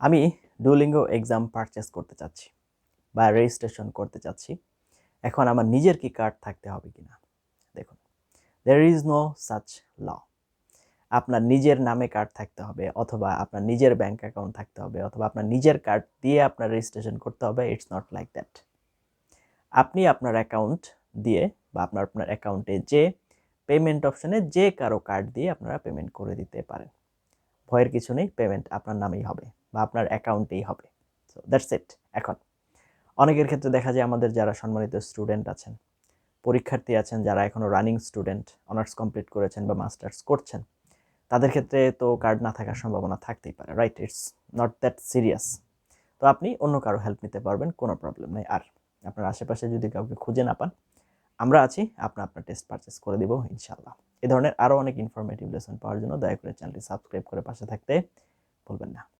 আমি Duolingo exam purchase করতে চাচ্ছি বা রেজিস্ট্রেশন করতে চাচ্ছি। এখন আমার নিজের কি কার্ড থাকতে হবে কিনা? দেখুন, there is no such law। আপনার নিজের নামে কার্ড থাকতে হবে, অথবা আপনার নিজের ব্যাংক অ্যাকাউন্ট থাকতে হবে, অথবা আপনার নিজের কার্ড দিয়ে আপনার রেজিস্ট্রেশন করতে হবে। It's not like that. আপনি আপনার অ্যাকাউন্ট দিয়ে বা আপনার অ্যাকাউন্টে যে পেমেন্ট অপশনে যে কারো কার্ড দিয়ে আপনারা পেমেন্ট করে দিতে পারেন। ভয়ের কিছু নেই, পেমেন্ট আপনার নামেই হবে বা আপনার অ্যাকাউন্টেই হবে। So that's it. এখন অনেকের ক্ষেত্রে দেখা যায় আমাদের যারা সম্মানিত স্টুডেন্ট আছেন, পরীক্ষার্থী আছেন, যারা এখনও রানিং স্টুডেন্ট, অনার্স কমপ্লিট করেছেন বা মাস্টার্স করছেন, তাদের ক্ষেত্রে তো কার্ড না থাকার সম্ভাবনা থাকতেই পারে, right? It's not that serious. তো আপনি অন্য কারো হেল্প নিতে পারবেন, কোনো প্রবলেম নেই। আর আপনার আশেপাশে যদি কাউকে খুঁজে না পান, আমরা আছি, আপনার টেস্ট পারচেস করে দিব ইনশাআল্লাহ। এই ধরনের আরও অনেক ইনফরমেটিভ লেসন পাওয়ার জন্য দয়া করে চ্যানেলটি সাবস্ক্রাইব করে পাশে থাকতে ভুলবেন না।